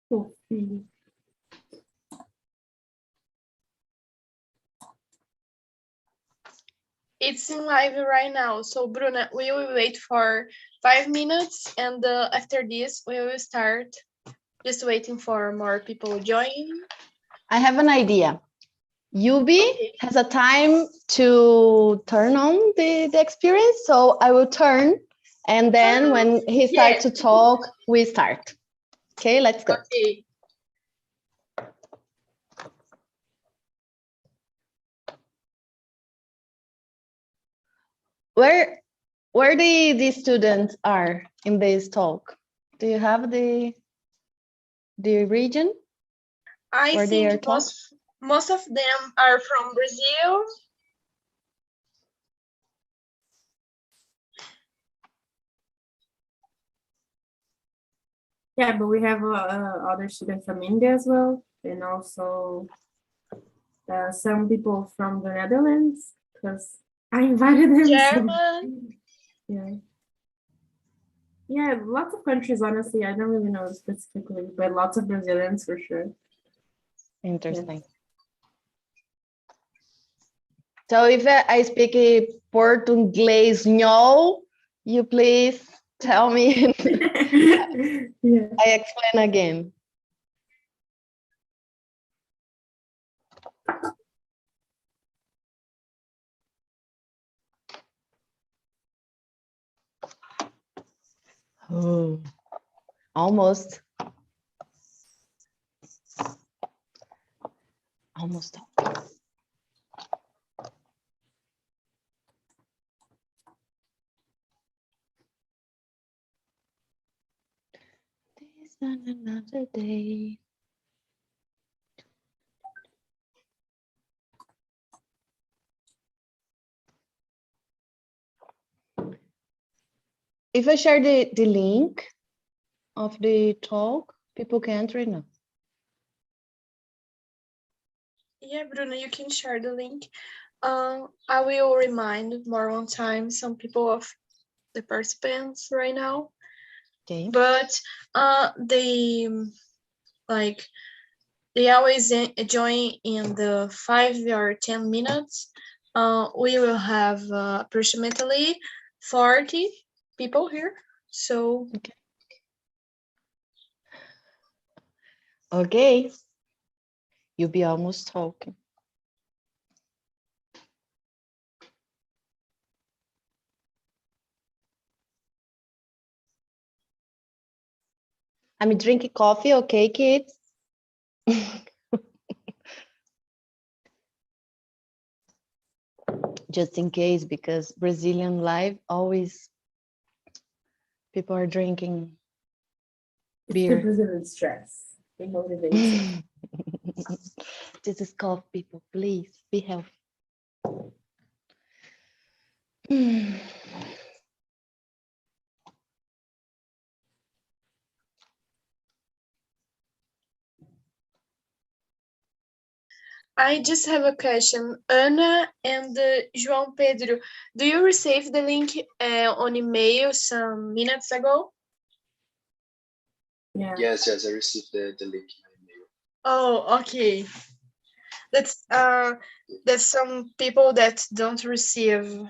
Fofinho. It's in live right now. So Bruna, we will wait for 5 minutes and after this we will start. Just waiting for more people join. I have an idea. Yubi Okay. has a time to turn on the experience, so I will turn, and then when he starts to talk, we start. Okay, let's go. Okay. Where the students are in this talk? Do you have the region I where they are think talking? most of them are from Brazil. Yeah, but we have other students from India as well, and also some people from the Netherlands, because I invited them. German. So, yeah, lots of countries, honestly. I don't really know specifically, but lots of Brazilians for sure. Interesting. So if I speak Portuguese, no, you please tell me. Yeah. I explain again. Oh, almost. Almost. This not another day. If I share the link of the talk, people can enter it now. Yeah, Bruna, you can share the link. I will remind more one time some people of the participants right now. Okay. But they always join in the 5 or 10 minutes. We will have approximately 40 people here. So Okay. You'll be almost talking. I'm drinking coffee, okay, kids? Just in case, because Brazilian live always people are drinking beer. It's the Brazilian stress. It motivates. This is cough, people. Please be healthy. I just have a question. Ana and João Pedro, do you receive the link on email some minutes ago? Yeah. Yes, I received the link in my email. Oh, okay. That's some people that don't receive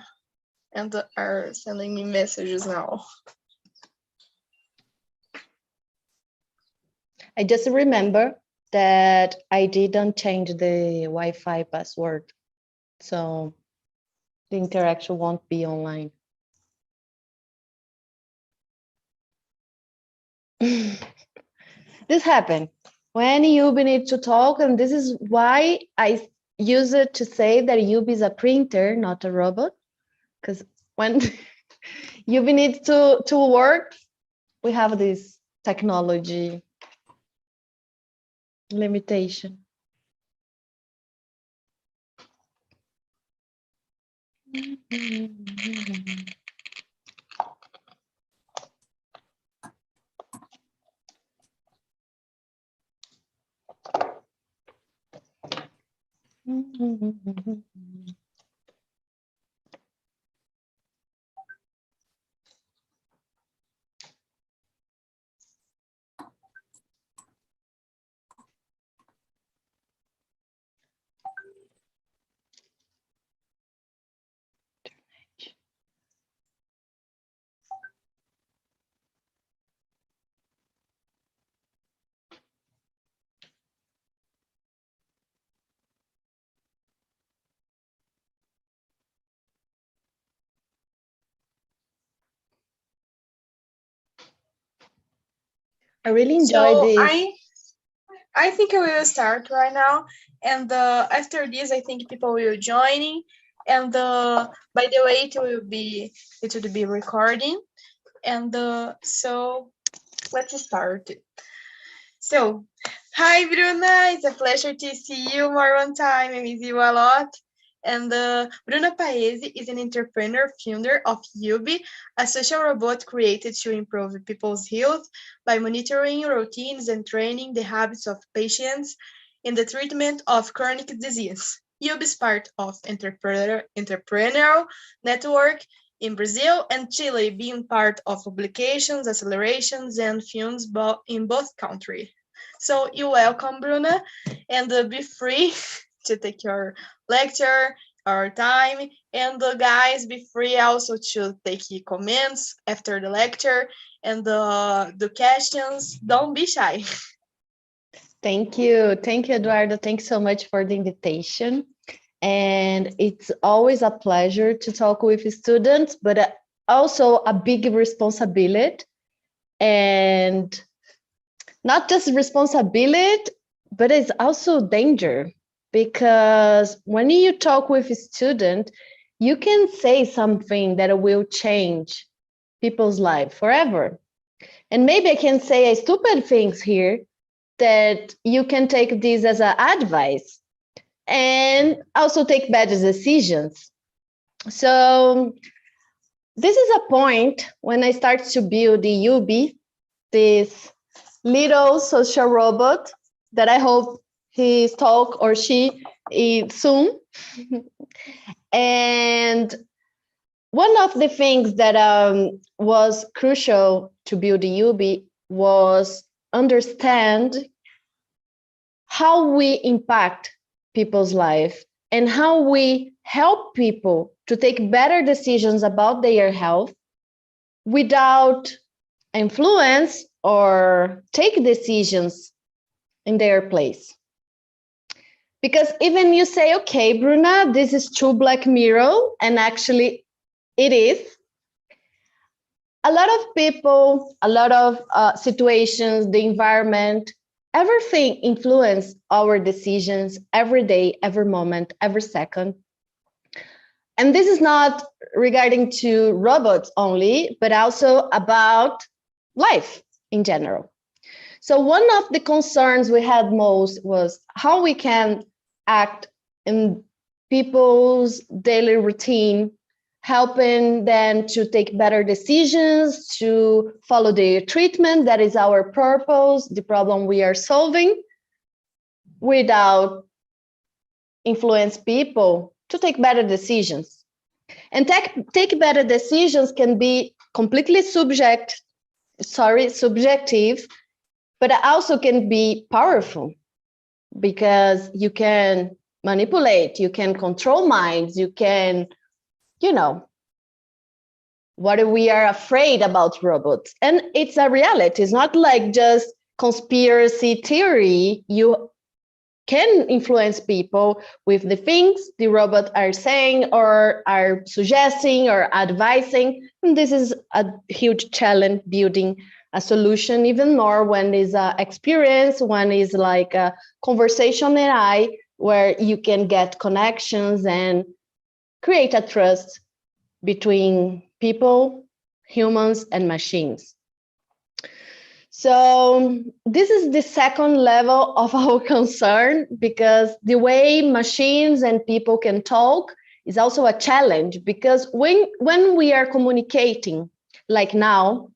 and are sending me messages now. I just remember that I didn't change the Wi-Fi password, so the interaction won't be online. This happened when Yubi needs to talk, and this is why I use it to say that Yubi is a printer, not a robot. Because when Yubi needs to work, we have this technology limitation. I really enjoy So this. I think I will start right now, and after this, I think people will join. And by the way, it will be recording, and so let's start. So, hi Bruna, it's a pleasure to see you more one time. I miss you a lot. And Bruna Paese is an entrepreneur, founder of Yubi, a social robot created to improve people's health by monitoring routines and training the habits of patients in the treatment of chronic disease. Yubi is part of entrepreneurial network in Brazil and Chile, being part of publications, accelerations, and films in both countries. So you're welcome, Bruna, and be free to take your lecture or time. And guys, be free also to take your comments after the lecture and the questions. Don't be shy. Thank you. Thank you, Eduardo. Thanks so much for the invitation. And it's always a pleasure to talk with students, but also a big responsibility. And not just responsibility, but it's also danger. Because when you talk with a student, you can say something that will change people's life forever. And maybe I can say stupid things here that you can take this as an advice and also take better decisions. So this is a point when I start to build the UB, this little social robot that I hope he's talk or she is soon. And one of the things that was crucial to build the UB was understand how we impact people's life and how we help people to take better decisions about their health without influence or take decisions in their place. Because even you say, okay, Bruna, this is true Black Mirror, and actually it is. A lot of people, a lot of situations, the environment, everything influence our decisions every day, every moment, every second. And this is not regarding to robots only, but also about life in general. So one of the concerns we had most was how we can act in people's daily routine, helping them to take better decisions, to follow their treatment. That is our purpose, the problem we are solving, without influence people to take better decisions. And take better decisions can be completely subjective, but it also can be powerful because you can manipulate, you can control minds, you can, what we are afraid about robots. And it's a reality. It's not like just conspiracy theory. You can influence people with the things the robots are saying or are suggesting or advising. And this is a huge challenge building a solution, even more when is experience, when is like a conversation AI, where you can get connections and create a trust between people, humans, and machines. So this is the second level of our concern, because the way machines and people can talk is also a challenge, because when we are communicating like now,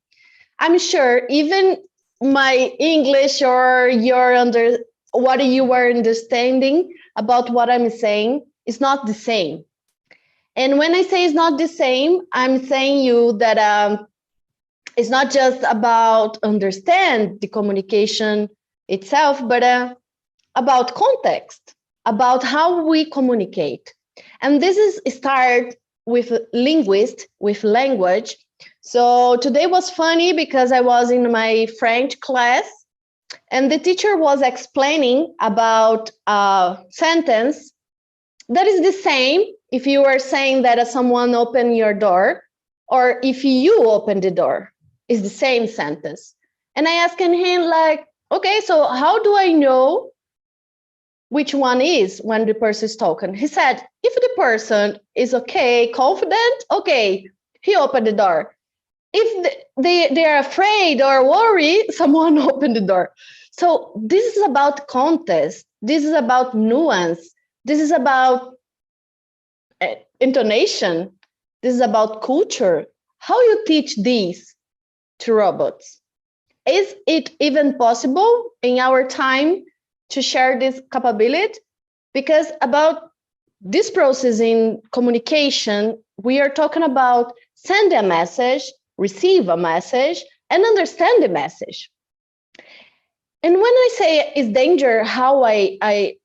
I'm sure even my English or what you are understanding about what I'm saying is not the same. And when I say it's not the same, I'm saying you that it's not just about understand the communication itself, but about context, about how we communicate. And this is start with linguist, with language. So today was funny because I was in my French class and the teacher was explaining about a sentence that is the same if you are saying that someone opened your door or if you open the door. Is the same sentence. And I asked him like, okay, so how do I know which one is when the person is talking? He said, if the person is okay, confident, okay, he opened the door. If they are afraid or worried, someone opened the door. So this is about context. This is about nuance. This is about intonation. This is about culture. How you teach these to robots? Is it even possible in our time to share this capability? Because about this process in communication, we are talking about send a message, receive a message, and understand the message. And when I say it's danger, how I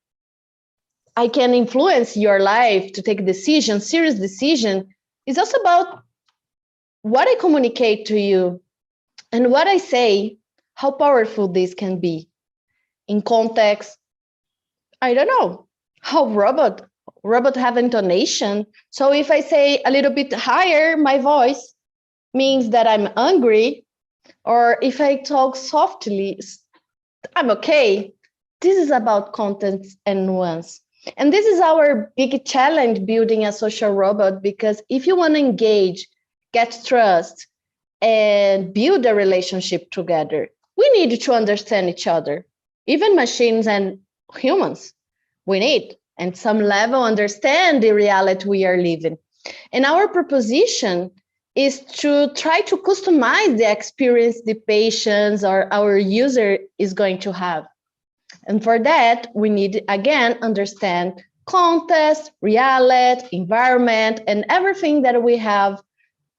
can influence your life to take a decision, serious decision, is also about what I communicate to you and what I say, how powerful this can be in context. I don't know how robot have intonation. So if I say a little bit higher, my voice means that I'm angry, or if I talk softly, I'm okay. This is about content and nuance. And this is our big challenge building a social robot, because if you want to engage, get trust, and build a relationship together, we need to understand each other, even machines and humans. We need, and some level, understand the reality we are living. And our proposition is to try to customize the experience the patients or our user is going to have. And for that, we need, again, understand context, reality, environment, and everything that we have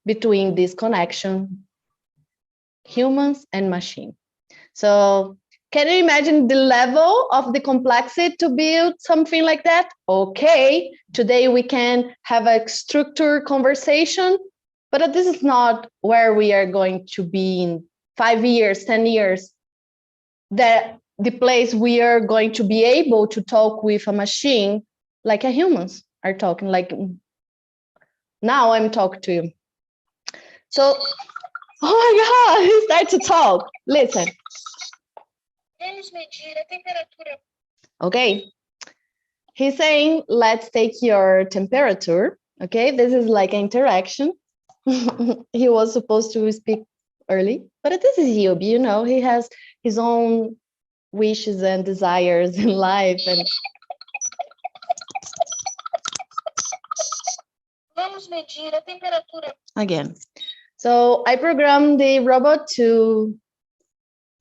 between this connection, humans and machine. So can you imagine the level of the complexity to build something like that? Okay, today we can have a structured conversation, but this is not where we are going to be in 5 years, 10 years. That the place we are going to be able to talk with a machine like a humans are talking, like now I'm talking to you. So, oh my God, he started to talk. Listen. Okay. He's saying, let's take your temperature. Okay, this is like an interaction. He was supposed to speak early, but this is Yubi, you know, he has his own wishes and desires in life. And vamos medir a temperatura. Again. So I programmed the robot to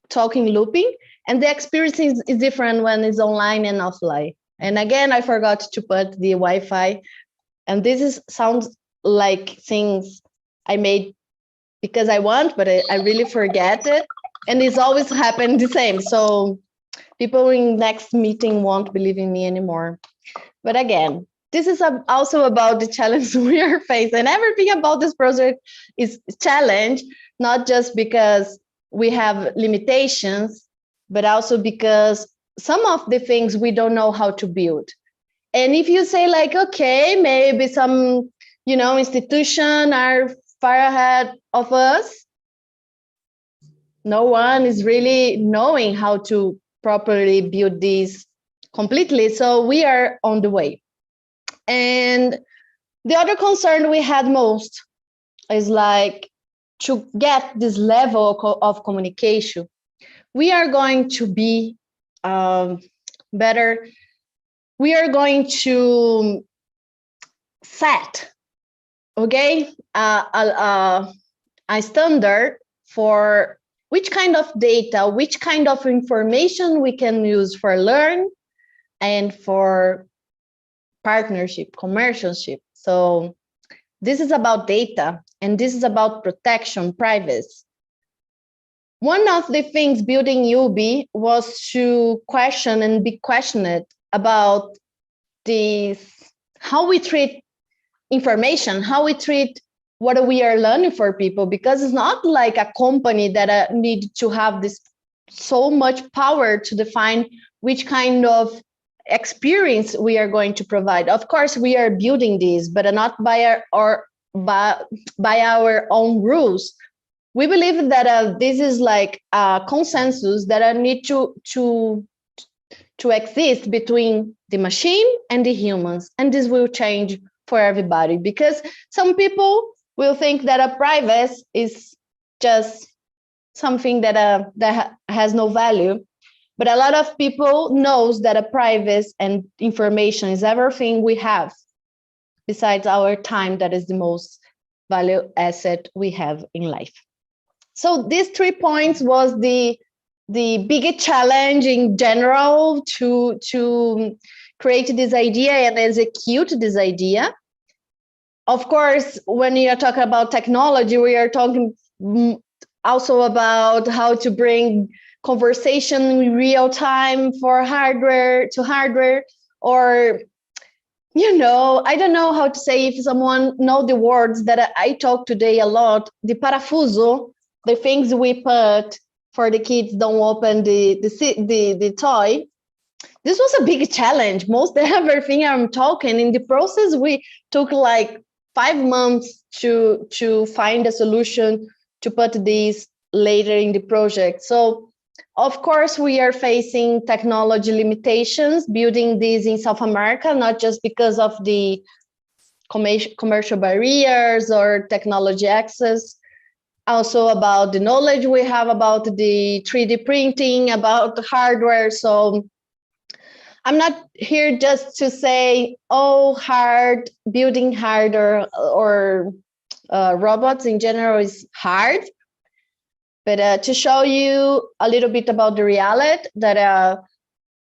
talking looping, and the experience is different when it's online and offline. And again, I forgot to put the Wi-Fi, and this is sounds like things I made because I want, but I really forget it, and it's always happened the same. So people in next meeting won't believe in me anymore. But again, this is also about the challenge we are facing. And everything about this project is challenge, not just because we have limitations, but also because some of the things we don't know how to build. And if you say like, okay, maybe some, institution are far ahead of us, no one is really knowing how to properly build this completely. So we are on the way. And the other concern we had most is like to get this level of communication, we are going to be better. We are going to set, okay, a standard for which kind of data, which kind of information we can use for learn and for partnership, commercialship. So this is about data, and this is about protection, privacy. One of the things building UB was to question and be questioned about this, how we treat information, how we treat what we are learning for people, because it's not like a company that need to have this so much power to define which kind of experience we are going to provide. Of course, we are building this, but not by our own rules. we believe that this is like a consensus that I need to exist between the machine and the humans, and this will change for everybody, because some people will think that a privacy is just something that has no value, but a lot of people knows that a privacy and information is everything we have, besides our time, that is the most value asset we have in life. So these 3 points was the biggest challenge in general to create this idea and execute this idea. Of course, when you are talking about technology, we are talking also about how to bring conversation in real time for hardware to hardware, or I don't know how to say, if someone know the words that I talk today a lot, the parafuso, the things we put for the kids don't open the toy. This was a big challenge. Most everything I'm talking in the process, we took like 5 months to find a solution to put these later in the project. So of course, we are facing technology limitations building this in South America, not just because of the commercial barriers or technology access, also about the knowledge we have about the 3D printing, about the hardware. So I'm not here just to say, building harder or robots in general is hard, but to show you a little bit about the reality, that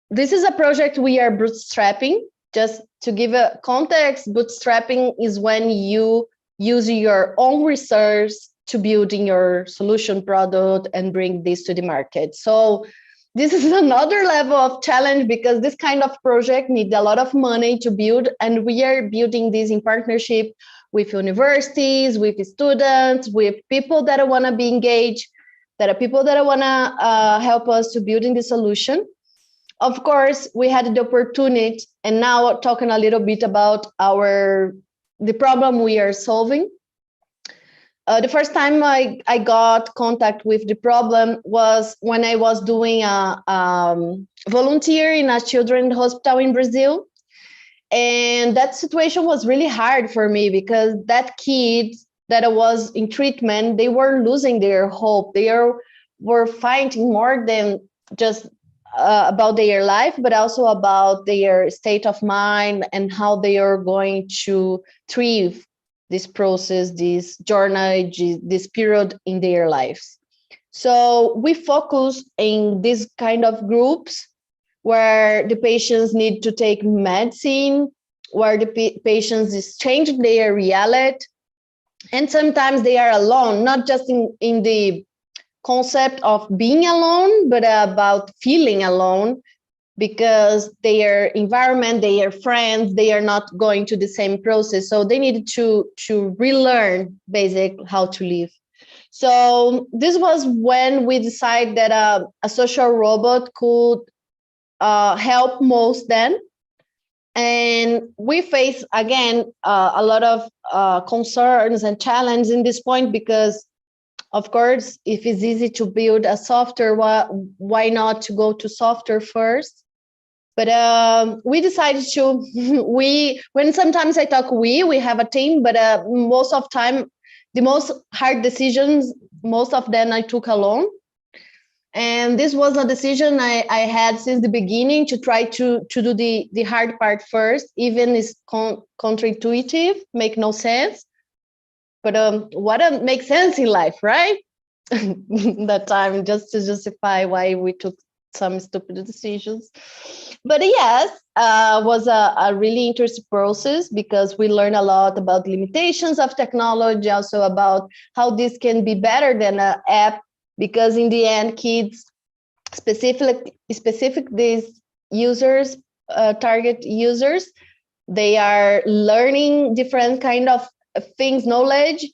this is a project we are bootstrapping. Just to give a context, bootstrapping is when you use your own research to building your solution product and bring this to the market. So this is another level of challenge, because this kind of project needs a lot of money to build, and we are building this in partnership with universities, with students, with people that want to be engaged, that are people that want to help us to building the solution. Of course, we had the opportunity, and now talking a little bit about the problem we are solving. The first time I got contact with the problem was when I was doing a volunteer in a children's hospital in Brazil. And that situation was really hard for me, because that kid that was in treatment, they were losing their hope. They were fighting more than just about their life, but also about their state of mind and how they are going to thrive this process, this journey, this period in their lives. So we focus in this kind of groups where the patients need to take medicine, where the patients is changing their reality. And sometimes they are alone, not just in the concept of being alone, but about feeling alone, because their environment, their friends, they are not going to the same process. So they need to relearn basically how to live. So this was when we decided that a social robot could help most then. And we face, again, a lot of concerns and challenges in this point, because of course, if it's easy to build a software, why not to go to software first? But we decided to, when sometimes I talk we have a team, but most of time, the most hard decisions, most of them I took alone. And this was a decision I had since the beginning, to try to do the hard part first, even is counterintuitive, make no sense. But what makes sense in life, right? That time, just to justify why we took some stupid decisions. But yes, was a really interesting process, because we learned a lot about limitations of technology, also about how this can be better than an app, because in the end, kids, specific these users, target users, they are learning different kind of things, knowledge,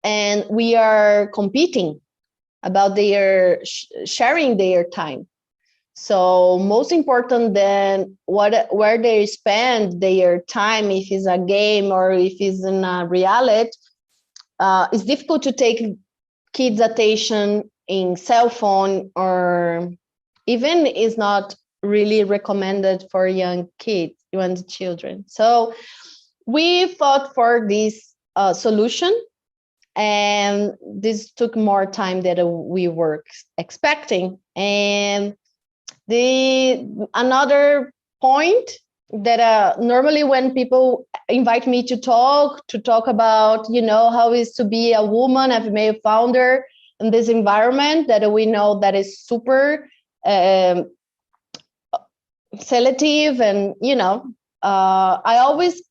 and we are competing about their sharing their time. So most important than where they spend their time, if it's a game or if it's in a reality, it's difficult to take kids' attention in cell phone, or even is not really recommended for young kids, young children. So we fought for this solution, and this took more time than we were expecting. And another point that normally when people invite me to talk about, how it is to be a woman, a female founder in this environment that we know that is super selective, and I always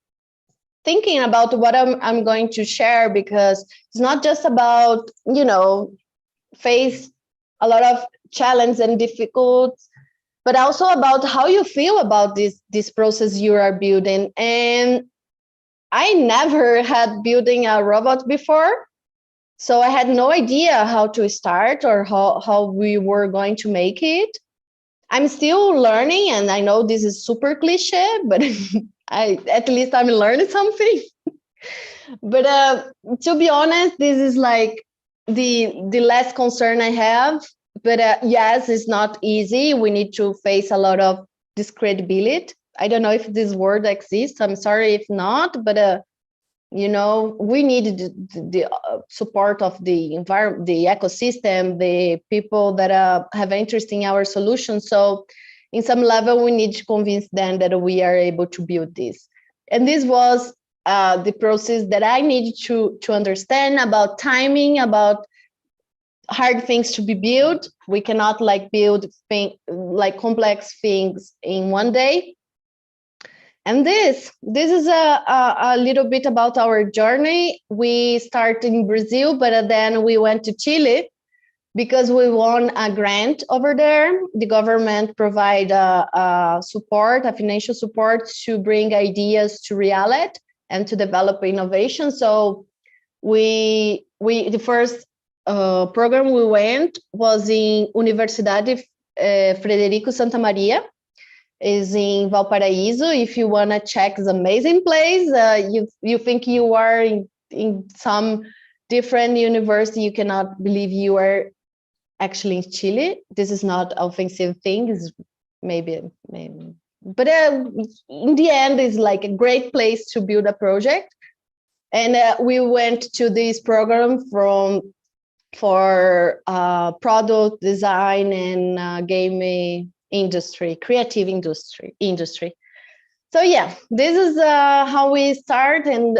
thinking about what I'm going to share, because it's not just about face a lot of challenge and difficulties, but also about how you feel about this process you are building. And I never had building a robot before, so I had no idea how to start or how we were going to make it. I'm still learning, and I know this is super cliche, but at least I'm learning something. But to be honest, this is like the last concern I have. But yes, it's not easy. We need to face a lot of discredibility. I don't know if this word exists. I'm sorry if not, but we need the support of the environment, the ecosystem, the people that have interest in our solution. So in some level, we need to convince them that we are able to build this. And this was the process that I needed to understand about timing, about hard things to be built. We cannot build complex things in one day. And this is a little bit about our journey. We started in Brazil, but then we went to Chile because we won a grant over there. The government provide support, a financial support to bring ideas to reality and to develop innovation. So the first program we went was in Universidade Frederico Santa Maria, is in Valparaíso. If you want to check, it's an amazing place. You think you are in some different university, you cannot believe you are actually in Chile. This is not an offensive thing, it's maybe. But in the end, it's like a great place to build a project. And we went to this program for product design and game industry, creative industry. So yeah, this is how we start, and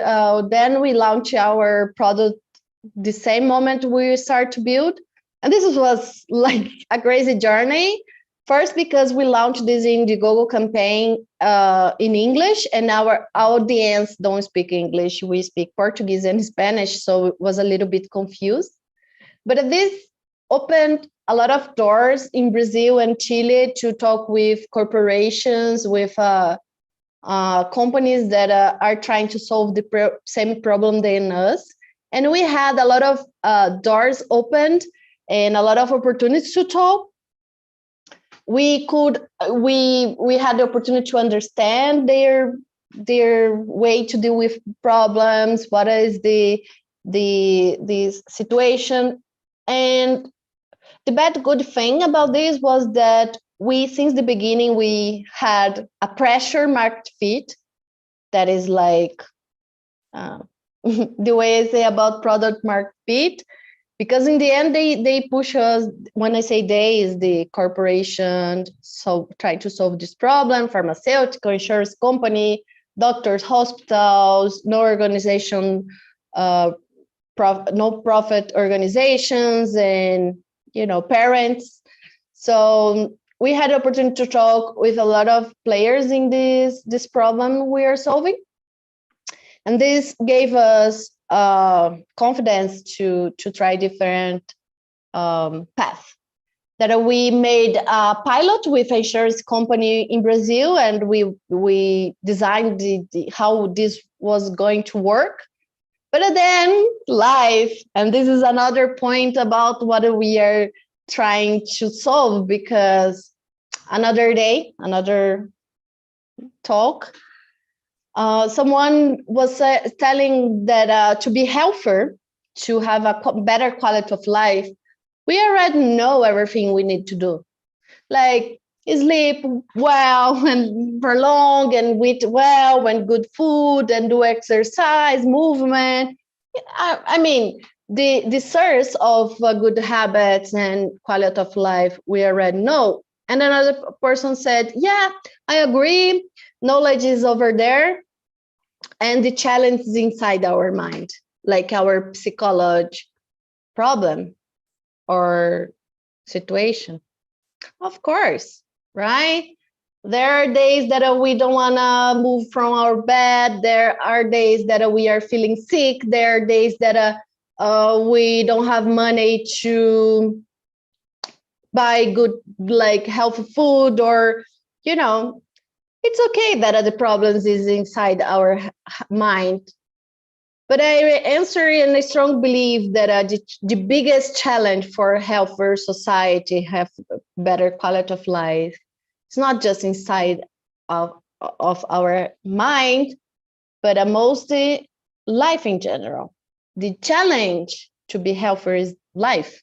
then we launch our product the same moment we start to build. And this was like a crazy journey. First, because we launched this in the Google campaign in English, and our audience don't speak English. We speak Portuguese and Spanish, so it was a little bit confused. But this opened a lot of doors in Brazil and Chile to talk with corporations, with companies that are trying to solve the same problem than us. And we had a lot of doors opened and a lot of opportunities to talk. We had the opportunity to understand their way to deal with problems, what is the situation. And the good thing about this was that since the beginning, we had a pressure market fit. That is like the way I say about product market fit, because in the end, they push us. When I say they, is the corporation, so try to solve this problem, pharmaceutical, insurance company, doctors, hospitals, no organization, no profit organizations, and parents. So we had the opportunity to talk with a lot of players in this problem we are solving, and this gave us confidence to try different paths. That we made a pilot with an insurance company in Brazil, and we designed how this was going to work. But then life, and this is another point about what we are trying to solve, because another day, another talk, someone was telling that to be healthier, to have a better quality of life, we already know everything we need to do. Like sleep well and for long and eat well and good food and do exercise, movement. I mean, the source of good habits and quality of life, we already know. And another person said, yeah, I agree. Knowledge is over there. And the challenge is inside our mind, like our psychology problem or situation. Of course, right? There are days that we don't want to move from our bed. There are days that we are feeling sick. There are days that we don't have money to buy good, like healthy food, or, you know, it's okay that the problems is inside our mind. But I answer in a strong belief that the biggest challenge for healthier society, have better quality of life, it's not just inside of our mind, but mostly life in general. The challenge to be healthier is life,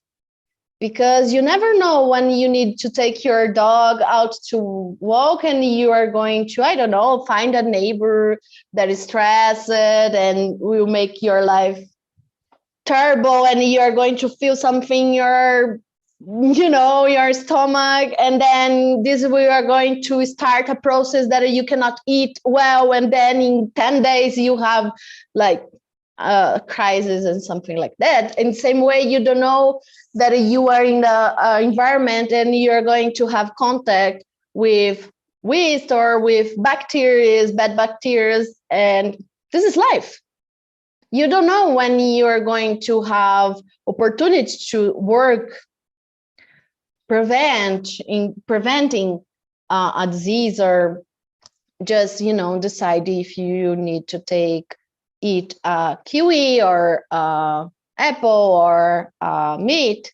because you never know when you need to take your dog out to walk and you are going to, I don't know, find a neighbor that is stressed and will make your life terrible, and you are going to feel something in your, you know, your stomach, and then we are going to start a process that you cannot eat well, and then in 10 days you have like a crisis and something like that. In the same way, you don't know that you are in the environment and you're going to have contact with waste or with bacteria, bad bacteria, and this is life. You don't know when you are going to have opportunity to work preventing a disease, or just, you know, decide if you need to eat a kiwi or apple or meat.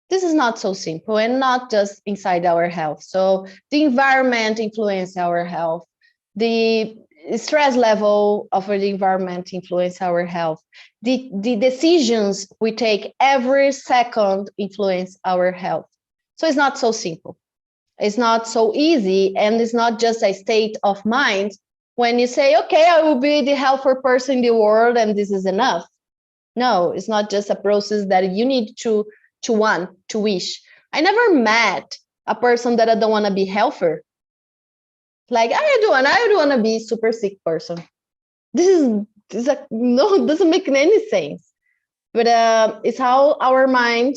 This is not so simple, and not just inside our health. So the environment influences our health. The stress level of the environment influence our health. The decisions we take every second influence our health. So it's not so simple. It's not so easy, and it's not just a state of mind when you say, okay, I will be the healthier person in the world and this is enough. No, it's not just a process that you need to want, to wish. I never met a person that I don't want to be healthier. Like, I don't want to be super sick person. This is no, it doesn't make any sense. But it's how our mind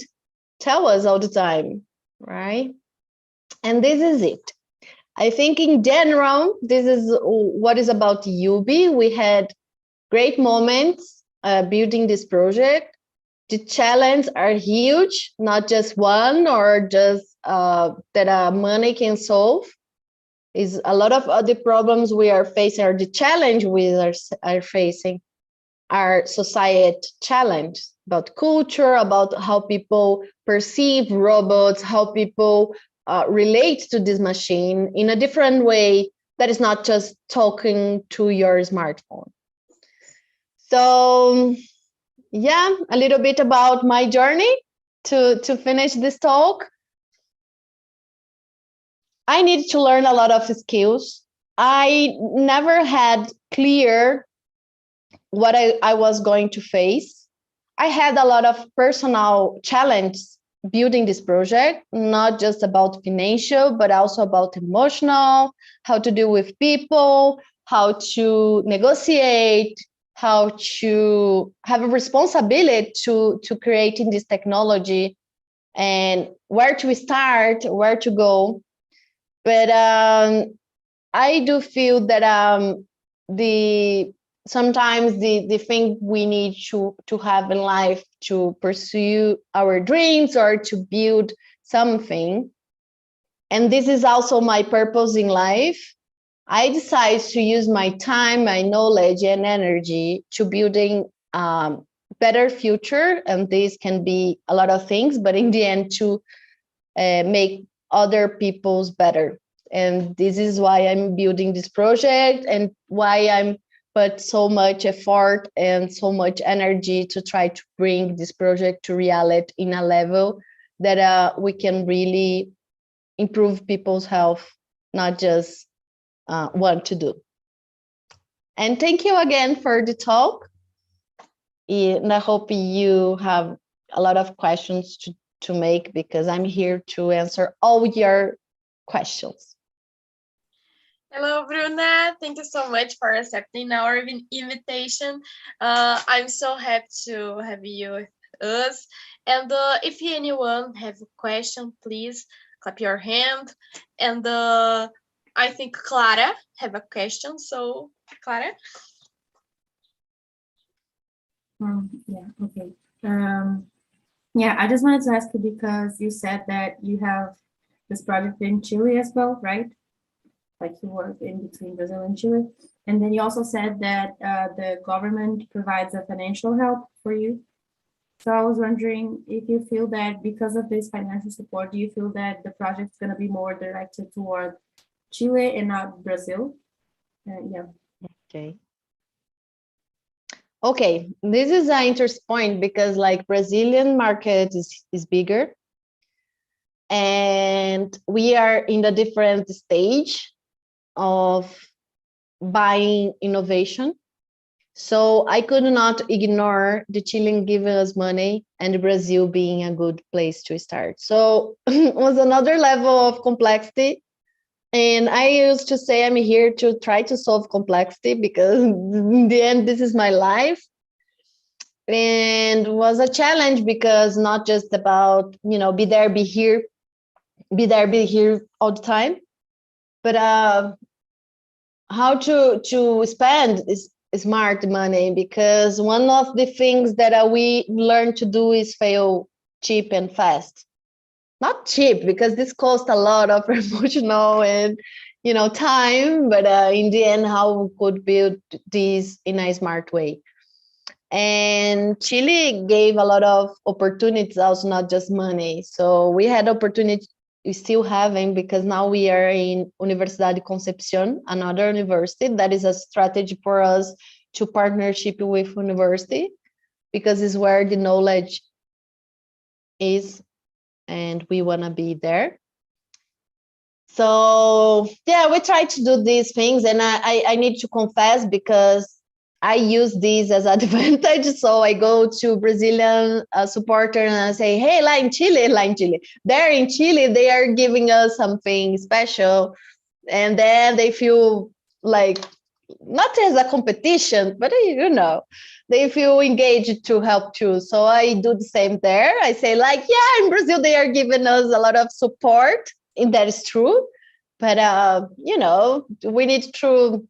tell us all the time, right? And this is it. I think in general, this is what is about UB. We had great moments building this project. The challenges are huge, not just one or just that money can solve. Is a lot of other problems we are facing, or the challenge we are facing, are society challenge about culture, about how people perceive robots, how people relate to this machine in a different way that is not just talking to your smartphone. So yeah, a little bit about my journey to finish this talk. I need to learn a lot of skills. I never had clear what I was going to face. I had a lot of personal challenges building this project, not just about financial, but also about emotional, how to deal with people, how to negotiate, how to have a responsibility to creating this technology, and where to start, where to go. But I do feel that sometimes the thing we need to have in life to pursue our dreams or to build something, and this is also my purpose in life, I decide to use my time, my knowledge and energy to building better future. And this can be a lot of things, but in the end to make other people's better. And this is why I'm building this project and why I'm put so much effort and so much energy to try to bring this project to reality in a level that we can really improve people's health, not just want to do. And thank you again for the talk. And I hope you have a lot of questions to make, because I'm here to answer all your questions. Hello, Bruna. Thank you so much for accepting our invitation. I'm so happy to have you with us. And if anyone have a question, please clap your hand. And I think Clara have a question. So, Clara. Yeah, okay. Yeah, I just wanted to ask you because you said that you have this project in Chile as well, right? Like you work in between Brazil and Chile. And then you also said that the government provides a financial help for you. So I was wondering if you feel that because of this financial support, do you feel that the project's going to be more directed toward Chile and not Brazil? Yeah. Okay. Okay, this is an interesting point, because like Brazilian market is bigger, and we are in a different stage of buying innovation. So I could not ignore the Chilean giving us money and Brazil being a good place to start. So it was another level of complexity. And I used to say I'm here to try to solve complexity, because in the end, this is my life. And was a challenge, because not just about, be there, be here all the time, but how to spend is smart money, because one of the things that we learn to do is fail cheap and fast. Not cheap, because this costs a lot of emotional and time, but in the end, how we could build this in a smart way. And Chile gave a lot of opportunities, also not just money. So we had opportunity, we still having, because now we are in Universidad de Concepción, another university that is a strategy for us to partnership with university, because it's where the knowledge is and we want to be there. So yeah, we try to do these things, and I need to confess, because I use this as advantage. So I go to Brazilian supporter and I say, hey, la in Chile. There in Chile, they are giving us something special. And then they feel like, not as a competition, but they feel engaged to help too. So I do the same there. I say like, yeah, in Brazil, they are giving us a lot of support. And that is true. But, we need to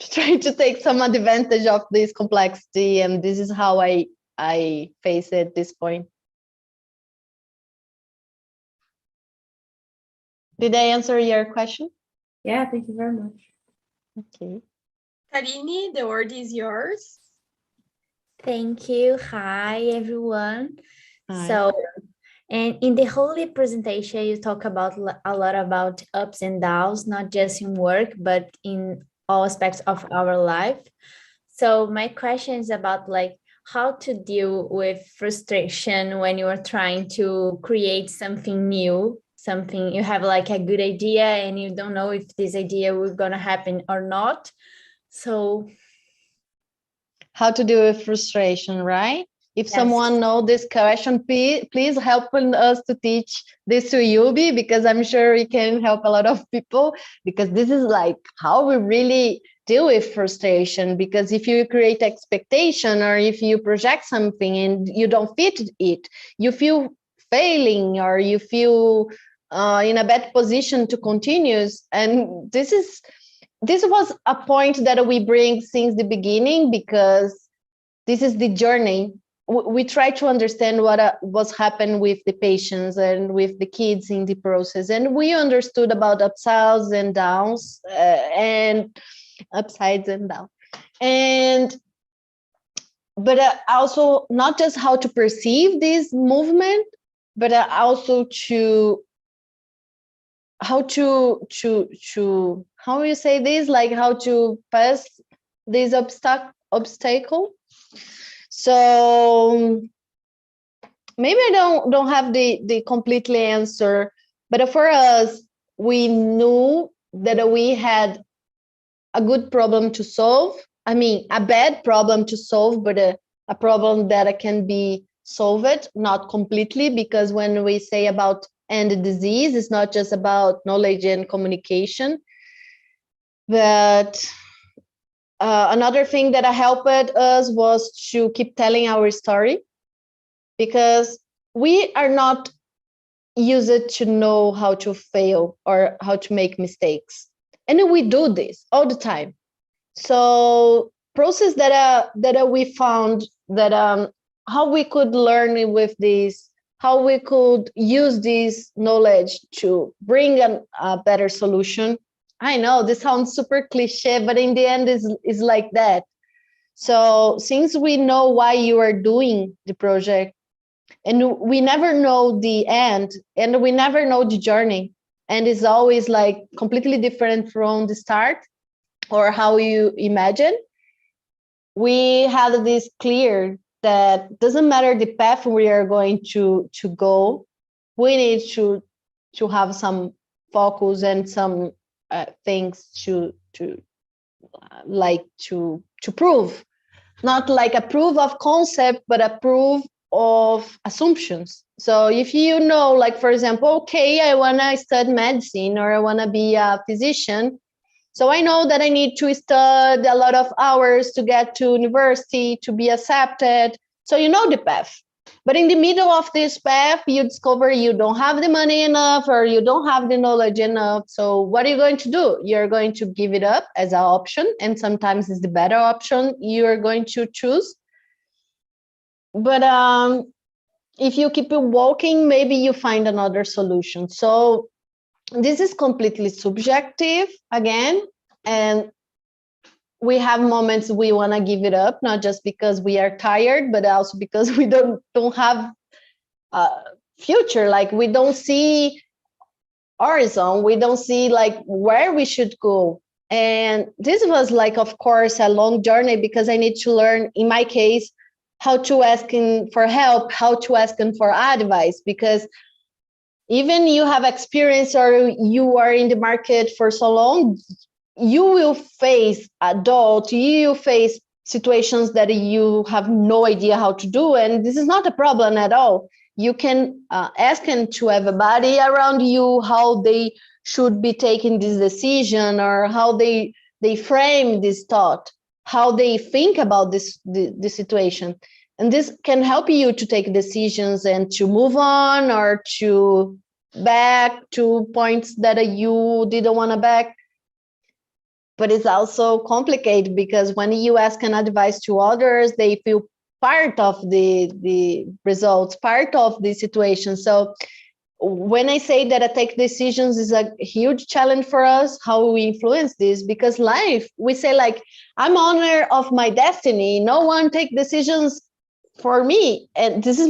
try to take some advantage of this complexity, and this is how I face it at this point. Did I answer your question? Yeah, thank you very much. Okay. Karine, the word is yours. Thank you. Hi, everyone. Hi. So, and in the whole presentation, you talk about a lot about ups and downs, not just in work, but in all aspects of our life. So my question is about like how to deal with frustration when you are trying to create something new, something you have like a good idea and you don't know if this idea will gonna happen or not. So how to deal with frustration, right? If yes. Someone know this question, please help us to teach this to Yubi, because I'm sure we can help a lot of people, because this is like how we really deal with frustration. Because if you create expectation, or if you project something and you don't fit it, you feel failing, or you feel in a bad position to continue. And this was a point that we bring since the beginning, because this is the journey. We try to understand what was happened with the patients and with the kids in the process. And we understood about upsides and downs, and upsides and downs. But also not just how to perceive this movement, but also how you say this, like how to pass this obstacle. So maybe I don't have the completely answer, but for us, we knew that we had a good problem to solve. I mean, a bad problem to solve, but a problem that can be solved, not completely, because when we say about end disease, it's not just about knowledge and communication. But another thing that helped us was to keep telling our story, because we are not used to know how to fail or how to make mistakes. And we do this all the time. So process that we found that how we could learn with this, how we could use this knowledge to bring a better solution. I know this sounds super cliche, but in the end is like that. So since we know why you are doing the project, and we never know the end, and we never know the journey, and it's always like completely different from the start or how you imagine, we had this clear that doesn't matter the path we are going to go, we need to have some focus and some things to prove, not like a proof of concept, but a proof of assumptions. So if you know, like, for example, okay, I want to study medicine or I want to be a physician. So I know that I need to study a lot of hours to get to university, to be accepted. So you know the path. But in the middle of this path, you discover you don't have the money enough or you don't have the knowledge enough. So what are you going to do? You're going to give it up as an option. And sometimes it's the better option you're going to choose. But if you keep walking, maybe you find another solution. So this is completely subjective again. And we have moments we want to give it up, not just because we are tired, but also because we don't have a future. Like we don't see horizon. We don't see like where we should go. And this was like, of course, a long journey because I need to learn, in my case, how to ask for help, how to ask for advice, because even you have experience or you are in the market for so long, you will face adult, you face situations that you have no idea how to do. And this is not a problem at all. You can ask to everybody around you how they should be taking this decision or how they frame this thought, how they think about the situation. And this can help you to take decisions and to move on or to back to points that you didn't want to back. But it's also complicated because when you ask an advice to others, they feel part of the results, part of the situation. So when I say that I take decisions is a huge challenge for us, how we influence this, because life, we say like, I'm owner of my destiny. No one take decisions for me. And this is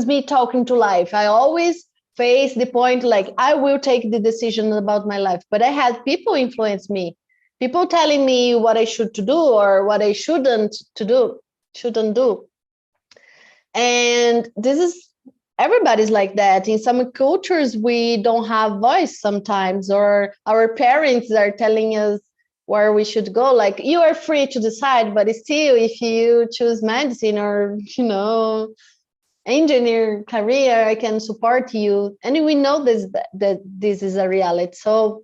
me talking to life. I always face the point like, I will take the decision about my life, but I had people influence me. People telling me what I should to do or what I shouldn't do. And this is, everybody's like that. In some cultures, we don't have voice sometimes, or our parents are telling us where we should go. Like, you are free to decide, but still, if you choose medicine or, engineer career, I can support you. And we know that this is a reality. So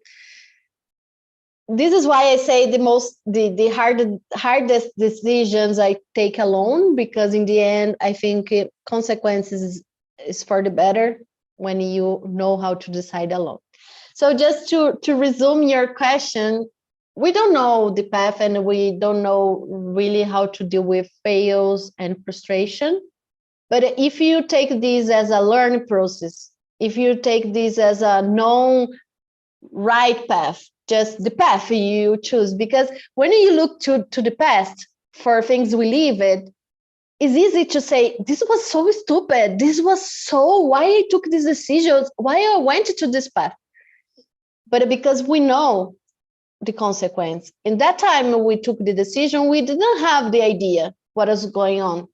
this is why I say the hardest decisions I take alone, because in the end, I think consequences is for the better when you know how to decide alone. So just to resume your question, we don't know the path and we don't know really how to deal with fails and frustration. But if you take this as a learning process, if you take this as a known right path, just the path you choose, because when you look to the past for things we live it, it's easy to say, this was so stupid. This was why I took these decisions, why I went to this path. But because we know the consequence. In that time we took the decision, we didn't have the idea what is going on.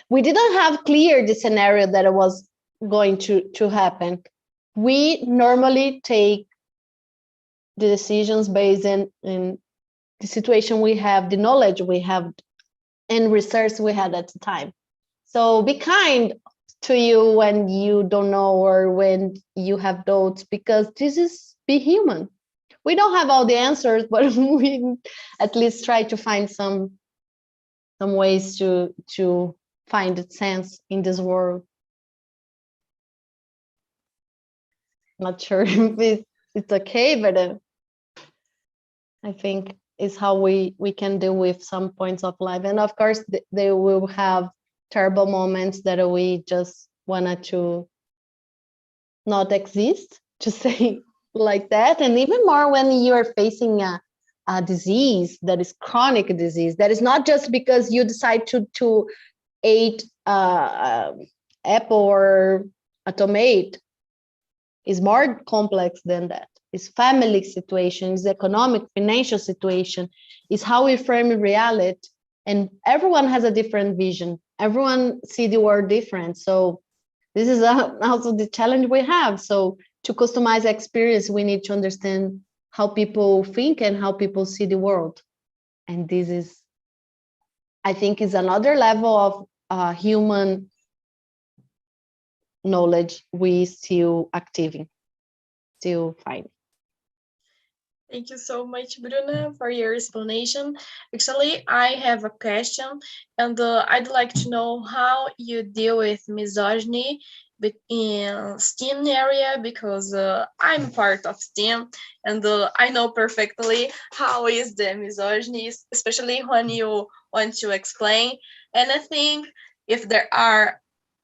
We didn't have clear the scenario that it was going to happen. We normally take the decisions based in the situation we have, the knowledge we have, and research we had at the time. So be kind to you when you don't know or when you have doubts, because this is be human. We don't have all the answers, but we at least try to find some ways to find sense in this world. Not sure if it's okay, but I think is how we can deal with some points of life. And of course, they will have terrible moments that we just wanted to not exist, to say like that. And even more when you're facing a disease that is chronic disease, that is not just because you decide to eat apple or a tomato. Is more complex than that. It's family situation, it's economic, financial situation, is how we frame reality. And everyone has a different vision. Everyone see the world different. So this is also the challenge we have. So to customize experience, we need to understand how people think and how people see the world. And this is, I think, is another level of human knowledge we still active, still finding. Thank you so much, Bruna, for your explanation. Actually, I have a question, and I'd like to know how you deal with misogyny in STEAM area, because I'm part of STEAM, and I know perfectly how is the misogyny, especially when you want to explain anything. If there are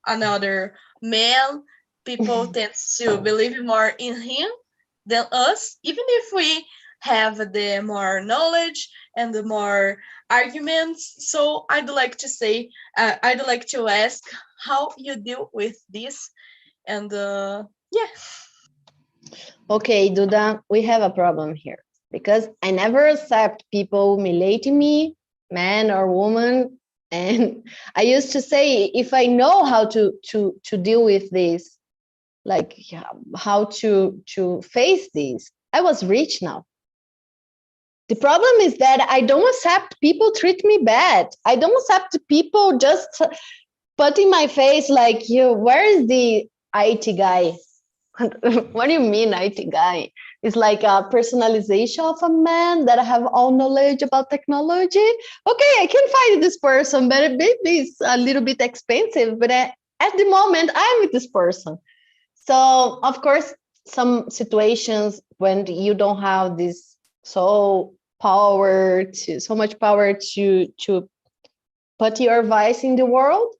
another man, people tend to believe more in him than us, even if we have the more knowledge and the more arguments. So I'd like to say, I'd like to ask how you deal with this. And yeah. Okay, Duda, we have a problem here, because I never accept people humiliating me, man or woman. And I used to say, if I know how to deal with this, like how to face this, I was rich now. The problem is that I don't accept people treat me bad. I don't accept people just put in my face like, where is the IT guy? What do you mean IT guy? It's like a personalization of a man that I have all knowledge about technology. Okay, I can find this person, but maybe it's a little bit expensive, but at the moment I'm with this person. So of course, some situations when you don't have this so much power to put your voice in the world,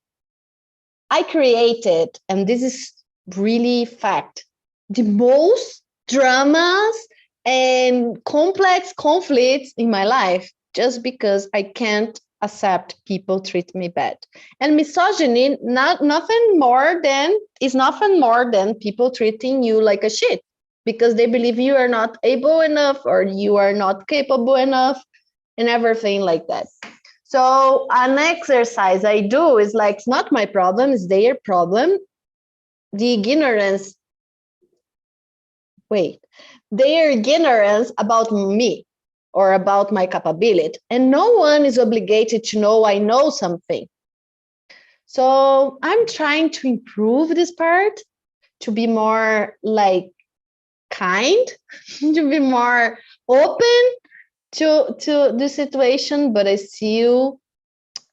I created, and this is really fact, the most dramas and complex conflicts in my life, just because I can't accept people treat me bad. And misogyny is nothing more than people treating you like a shit, because they believe you are not able enough or you are not capable enough and everything like that. So an exercise I do is like, it's not my problem, it's their problem. Their ignorance about me or about my capability. And no one is obligated to know I know something. So I'm trying to improve this part, to be more like kind, to be more open to the situation, but I still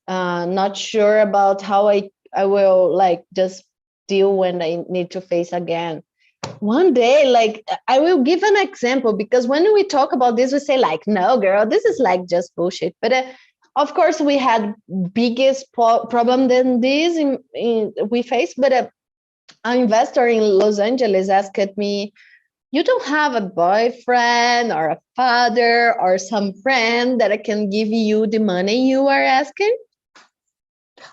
not sure about how I will like just deal when I need to face again. One day, like, I will give an example, because when we talk about this, we say like, no, girl, this is like just bullshit. But of course, we had biggest problem than this we faced. But an investor in Los Angeles asked me, you don't have a boyfriend or a father or some friend that can give you the money you are asking?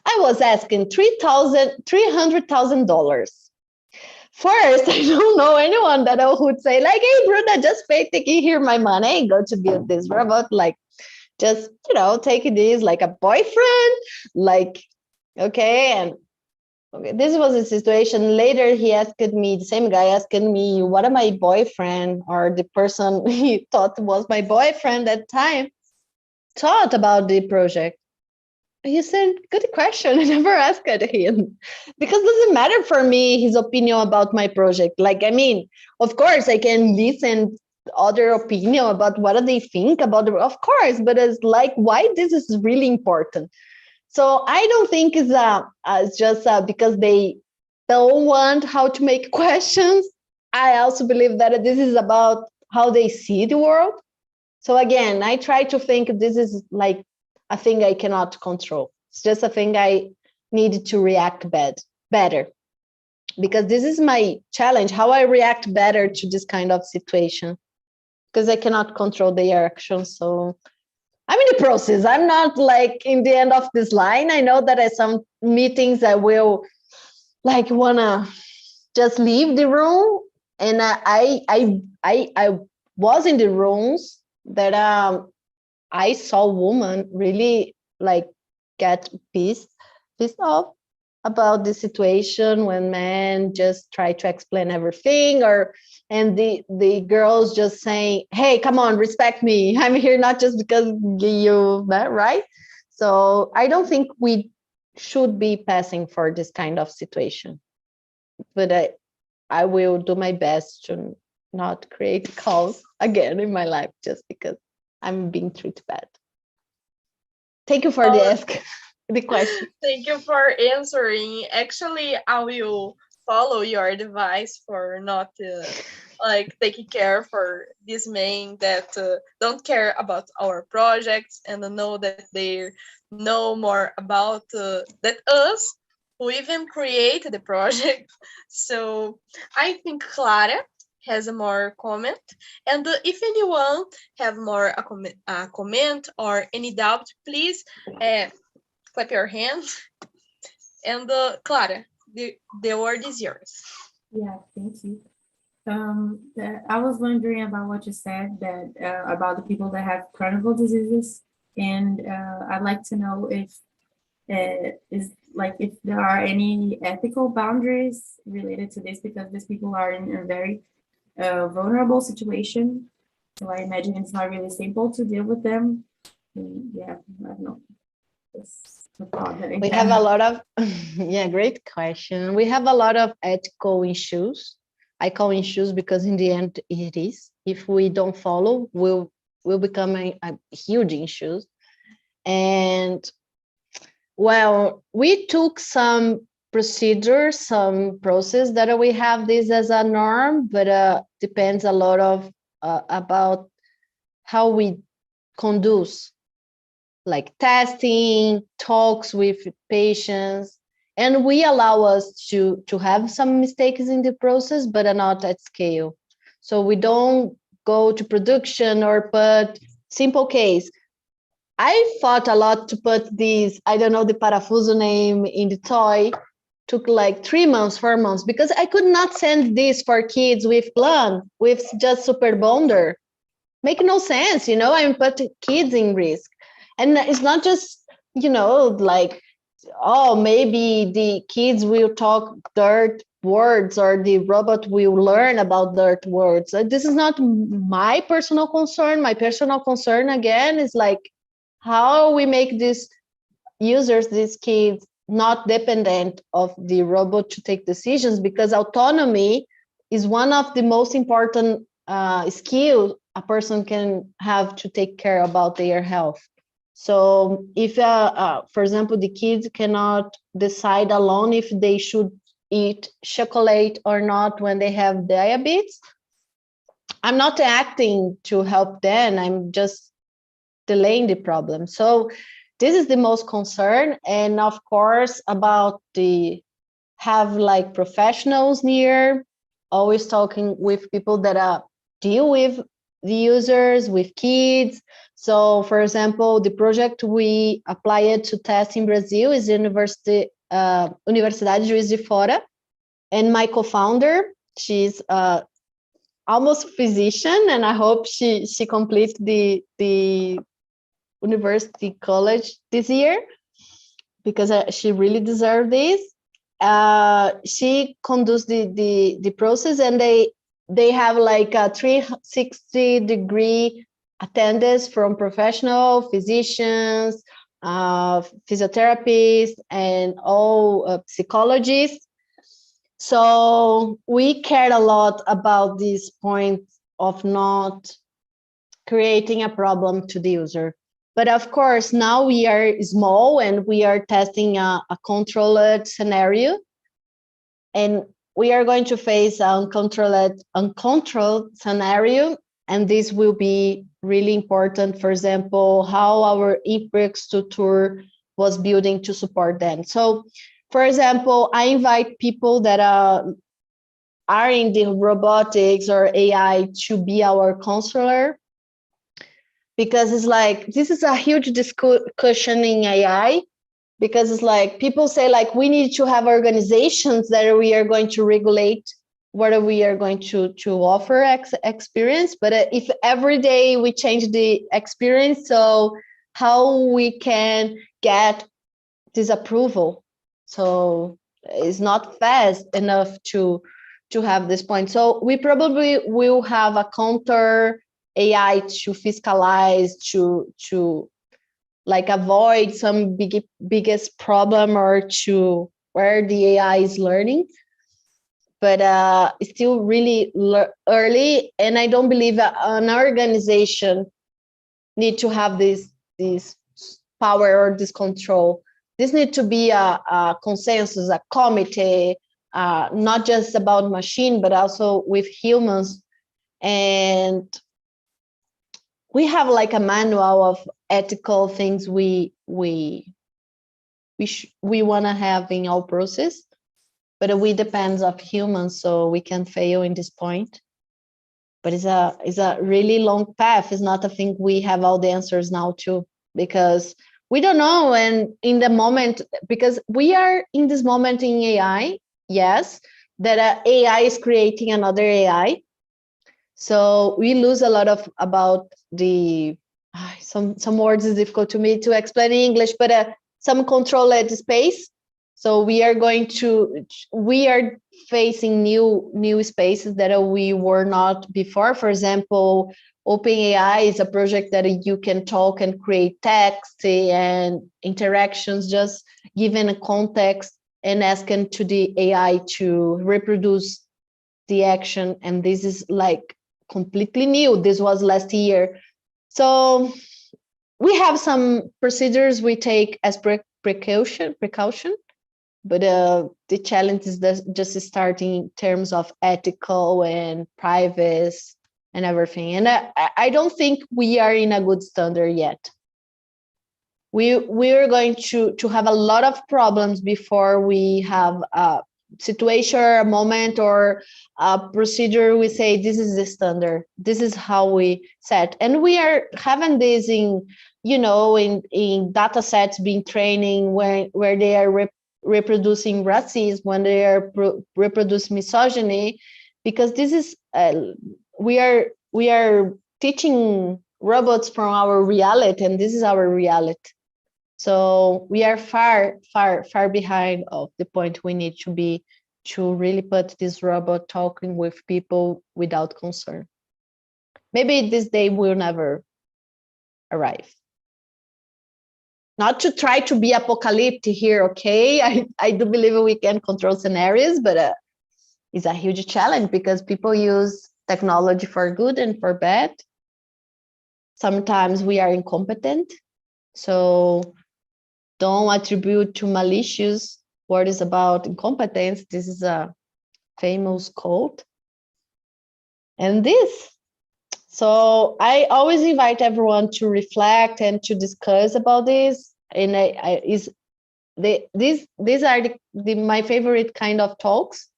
I was asking $300,000 first, I don't know anyone that I would say like, hey, Bruna, just pay, take here my money, go to build this robot. Like, just, take this like a boyfriend, like, okay. And okay, this was a situation. Later, he asked me, the same guy asked me, what am my boyfriend or the person he thought was my boyfriend at the time thought about the project. He said, good question. I never asked him because it doesn't matter for me his opinion about my project. Like, I mean, of course, I can listen other opinion about what do they think about the, of course, but it's like, why this is really important. So I don't think it's just because they don't want how to make questions. I also believe that this is about how they see the world. So again, I try to think this is like a thing I cannot control. It's just a thing I need to react better. Because this is my challenge, how I react better to this kind of situation. Because I cannot control their actions. So I'm in the process. I'm not like in the end of this line. I know that at some meetings I will like wanna just leave the room. And I was in the rooms that I saw women really like get pissed off about the situation when men just try to explain everything, or and the girls just saying, hey, come on, respect me, I'm here not just because you, right? So I don't think we should be passing for this kind of situation, but I will do my best to not create chaos again in my life just because I'm being treated bad. Thank you for the ask, the question. Thank you for answering. Actually, I will follow your advice for not like taking care for these men that don't care about our projects and know that they know more about that us who even create the project. So I think Clara has a more comment, and if anyone have more a comment or any doubt, please clap your hands. And Clara, the word is yours. Yeah, thank you. I was wondering about what you said that about the people that have chronic diseases, and I'd like to know if is like if there are any ethical boundaries related to this, because these people are in a very vulnerable situation. So I imagine it's not really simple to deal with them. And yeah, I don't know. It's the thought that I We have a lot of, yeah, great question. We have a lot of ethical issues. I call issues because in the end it is. If we don't follow, we'll become a huge issues. And well, we took some procedures, some process that we have this as a norm, but depends a lot of about how we conduce like testing, talks with patients, and we allow us to have some mistakes in the process, but are not at scale. So we don't go to production or put simple case. I fought a lot to put these, I don't know the parafuso name in the toy, took like 3 months, 4 months, because I could not send this for kids with plan, with just super bonder. Make no sense, I'm putting kids in risk. And it's not just, like, oh, maybe the kids will talk dirt words or the robot will learn about dirt words. This is not my personal concern. My personal concern, again, is like how we make these users, these kids, not dependent of the robot to take decisions, because autonomy is one of the most important skills a person can have to take care about their health. So if, for example, the kids cannot decide alone if they should eat chocolate or not when they have diabetes, I'm not acting to help them. I'm just delaying the problem. So this is the most concern. And of course, about the have like professionals near, always talking with people that deal with the users, with kids. So for example, the project we applied to test in Brazil is Universidade Juiz de Fora. And my co-founder, she's almost physician, and I hope she completes the university college this year, because she really deserves this. She conducts the process, and they have like a 360-degree attendance from professional physicians, physiotherapists, and all psychologists. So we cared a lot about this point of not creating a problem to the user. But of course, now we are small and we are testing a controlled scenario. And we are going to face an uncontrolled scenario. And this will be really important. For example, how our infrastructure was building to support them. So, for example, I invite people that are in the robotics or AI to be our counselor, because it's like, this is a huge discussion in AI, because it's like people say like we need to have organizations that we are going to regulate what we are going to offer experience. But if every day we change the experience, so how we can get this approval? So it's not fast enough to have this point. So we probably will have a counter AI to fiscalize, to like avoid some biggest problem, or to where the AI is learning. But it's still really early, and I don't believe an organization need to have this power or this control. This needs to be a consensus, a committee, not just about machine, but also with humans. And we have like a manual of ethical things we want to have in our process, but we depends of humans, so we can fail in this point. But it's a really long path. It's not a thing we have all the answers now to, because we don't know. And in the moment, because we are in this moment in AI, yes, that AI is creating another AI. So we lose a lot about the, some words is difficult to me to explain in English, but some controlled space. So we are facing new spaces that we were not before. For example, OpenAI is a project that you can talk and create text and interactions, just given a context and asking to the AI to reproduce the action. And this is like completely new. This was last year. So we have some procedures we take as precaution, but the challenge is just starting in terms of ethical and privacy and everything. And I don't think we are in a good standard yet. We are going to have a lot of problems before we have a situation, a moment, or a procedure. We say this is the standard. This is how we set, and we are having this in data sets being training where they are reproducing racism, when they are reproducing misogyny, because this is we are teaching robots from our reality, and this is our reality. So we are far behind of the point we need to be to really put this robot talking with people without concern. Maybe this day will never arrive. Not to try to be apocalyptic here, okay? I do believe we can control scenarios, but it's a huge challenge because people use technology for good and for bad. Sometimes we are incompetent. So don't attribute to malicious words about incompetence. This is a famous quote. And this. So I always invite everyone to reflect and to discuss about this. And these are my favorite kind of talks,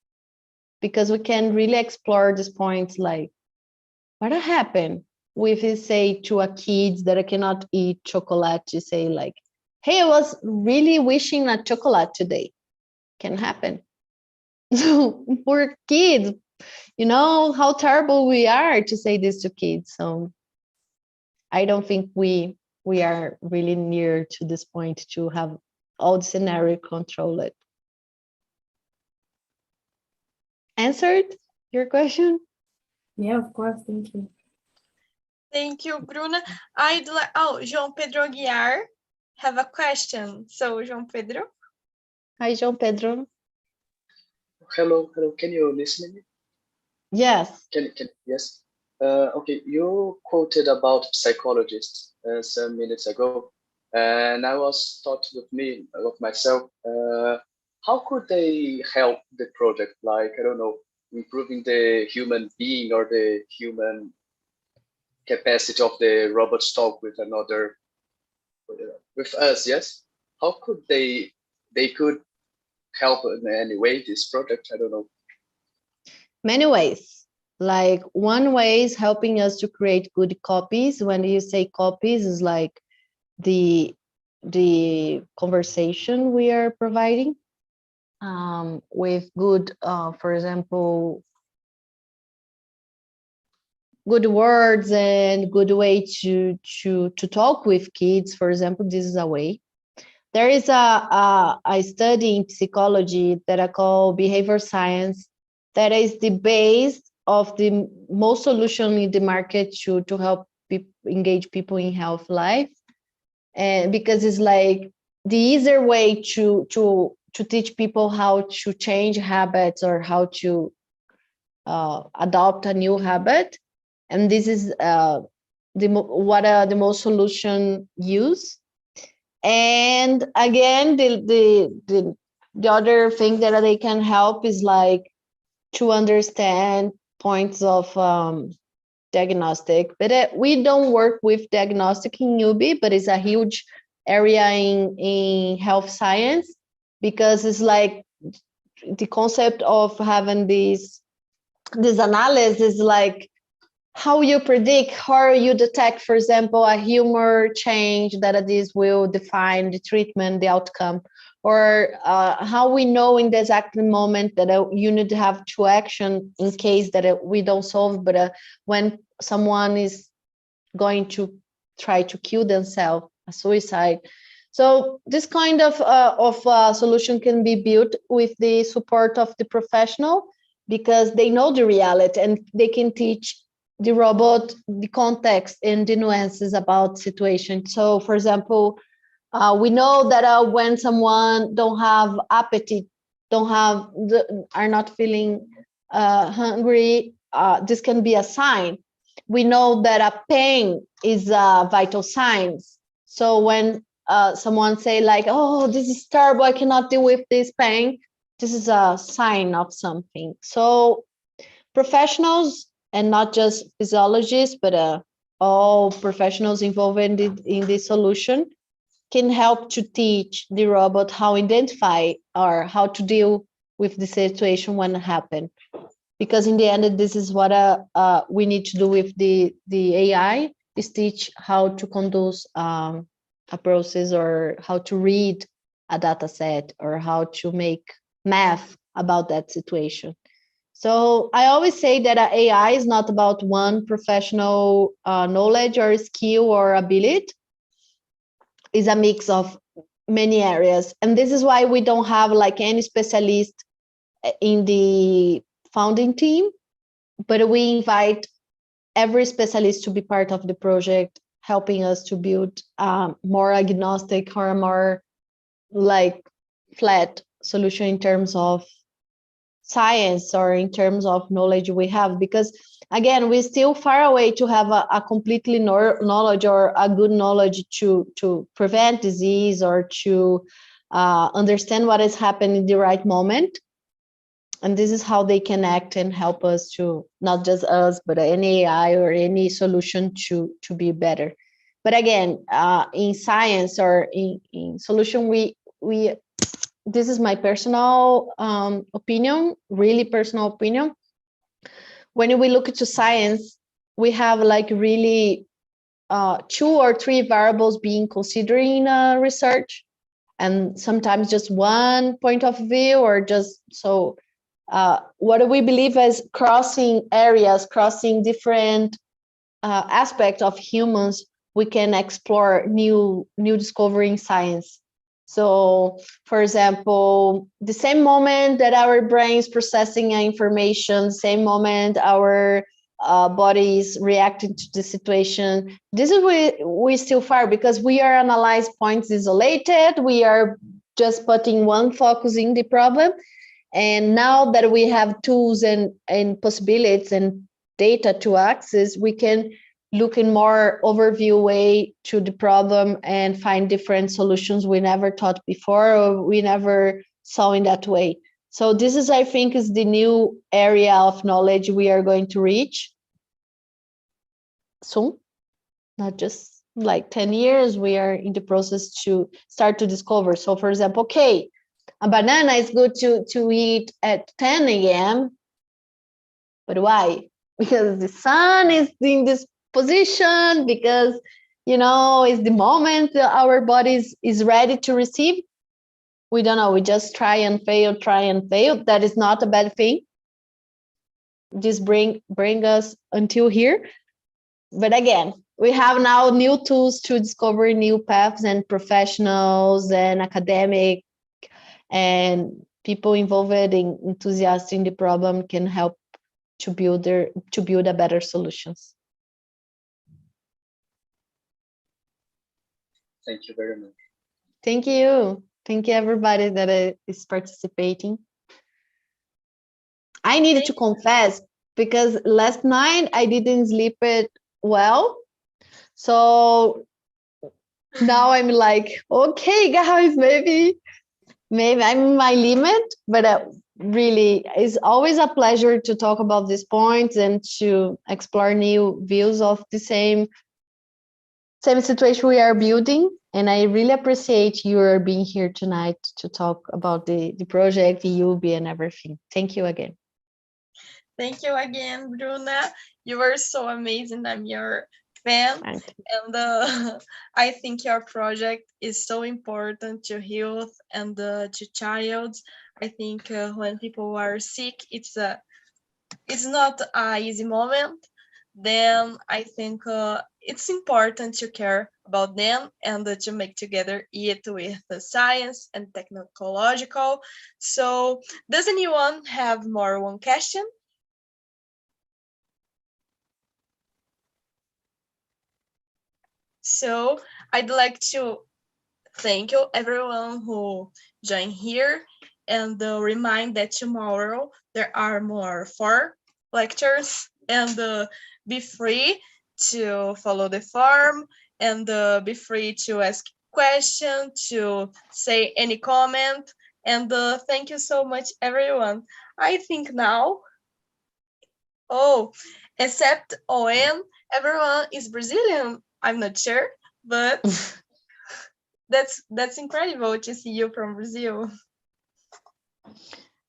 because we can really explore these points, like what happened if you say to a kid that I cannot eat chocolate, you say like, hey, I was really wishing a chocolate today. Can happen. So for kids, you know how terrible we are to say this to kids. So I don't think we are really near to this point to have all the scenario controlled. Answered your question? Yeah, of course. Thank you. Thank you, Bruna. João Pedro Aguiar have a question. So, João Pedro. Hi, João Pedro. Hello, hello. Can you listen to me? Yes. Yes. Okay, you quoted about psychologists some minutes ago, and I was thought with myself, how could they help the project? Like, I don't know, improving the human being or the human capacity of the robots talk with another, with us, yes? How could they could help in any way this project? I don't know. Many ways. Like one way is helping us to create good copies. When you say copies, is like the conversation we are providing with good, for example, good words and good way to talk with kids. For example, this is a way. There is a study in psychology that I call behavior science that is the base of the most solution in the market to help engage people in health life. And because it's like the easier way to teach people how to change habits or how to adopt a new habit. And this is the most solution use. And again, the other thing that they can help is like to understand points of diagnostic. But we don't work with diagnostic in newbie, but it's a huge area in health science, because it's like the concept of having this analysis is like how you predict, how you detect, for example, a humor change that this will define the treatment, the outcome, or how we know in the exact moment that you need to have to action in case that we don't solve, but when someone is going to try to kill themselves, a suicide. So this kind of solution can be built with the support of the professional, because they know the reality and they can teach the robot the context and the nuances about situation. So for example, we know that when someone don't have appetite, are not feeling hungry, this can be a sign. We know that a pain is a vital sign. So when someone say like, oh, this is terrible, I cannot deal with this pain, this is a sign of something. So professionals, and not just physiologists, but all professionals involved in this solution, can help to teach the robot how to identify or how to deal with the situation when it happens. Because in the end, this is what we need to do with the AI, is teach how to conduct a process, or how to read a data set, or how to make math about that situation. So I always say that AI is not about one professional knowledge or skill or ability. It's a mix of many areas. And this is why we don't have like any specialist in the founding team, but we invite every specialist to be part of the project, helping us to build more agnostic or more like flat solution in terms of science or in terms of knowledge we have. Because again, we're still far away to have a completely knowledge or a good knowledge to prevent disease or to understand what is happening in the right moment. And this is how they can act and help us to, not just us, but any AI or any solution to be better. But again, in science or in solution, we this is my personal opinion, really personal opinion. When we look into science, we have like really 2 or 3 variables being considered in research, and sometimes just one point of view, or just so what we believe as crossing areas, crossing different aspects of humans, we can explore new discovery in science. So, for example, the same moment that our brains processing information, same moment our bodies reacting to the situation, this is we still far, because we are analyze points isolated. We are just putting one focus in the problem. And now that we have tools and possibilities and data to access, we can look in more overview way to the problem and find different solutions we never thought before, or we never saw in that way. So this is, I think, is the new area of knowledge we are going to reach soon, not just like 10 years. We are in the process to start to discover. So for example, okay, a banana is good to eat at 10 a.m. But why? Because the sun is in this position, because, you know, it's the moment that our body is ready to receive. We don't know. We just try and fail. That is not a bad thing. Just bring us until here. But again, we have now new tools to discover new paths, and professionals and academic and people involved in enthusiasts in the problem can help to build a better solutions. Thank you very much. Thank you. Thank you, everybody that is participating. I needed to confess, because last night I didn't sleep it well. So now I'm like, okay, guys, maybe I'm in my limit, but really, it's always a pleasure to talk about these points and to explore new views of the same situation we are building. And I really appreciate your being here tonight to talk about the project, the UB, and everything. Thank you again. Thank you again, Bruna. You were so amazing. I'm your fan. And I think your project is so important to youth and to child. I think when people are sick, it's not an easy moment. Then I think it's important to care about them and to make together it with the science and technological. So does anyone have more one question? So I'd like to thank you everyone who joined here, and remind that tomorrow there are more 4 lectures, and be free to follow the form, and be free to ask questions, to say any comment, and thank you so much everyone. I think now, except OM, everyone is Brazilian. I'm not sure, but that's incredible to see you from Brazil.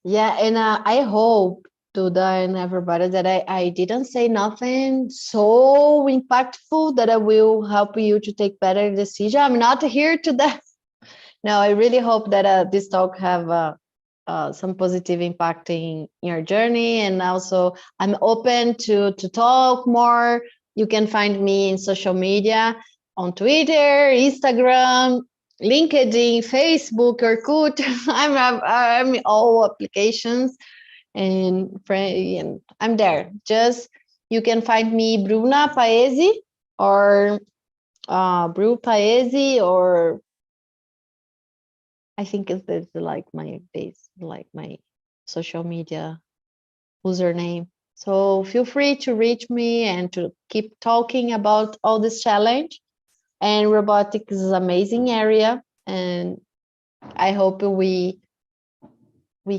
Yeah, and I hope, Duda and everybody, that I didn't say nothing so impactful that I will help you to take better decision. I'm not here to that. No, I really hope that this talk have some positive impact in your journey. And also, I'm open to talk more. You can find me in social media, on Twitter, Instagram, LinkedIn, Facebook, Orkut. I'm all applications, and I'm there. Just you can find me Bruna Paese, or Bru Paese, or I think it's like my base, like my social media username. So feel free to reach me and to keep talking about all this challenge. And robotics is an amazing area, and I hope we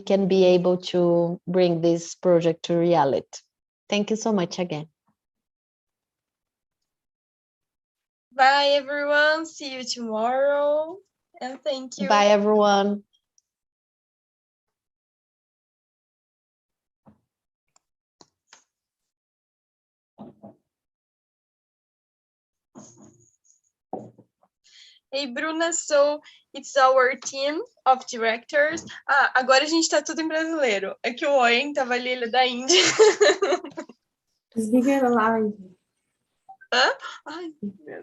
can be able to bring this project to reality. Thank you so much again. Bye everyone. See you tomorrow. And thank you. Bye everyone. Hey, Bruna, so it's our team of directors. Ah, agora a gente tá tudo em brasileiro. É que o Owen tava ali, ele é da Índia. Desliga a live. Ai, meu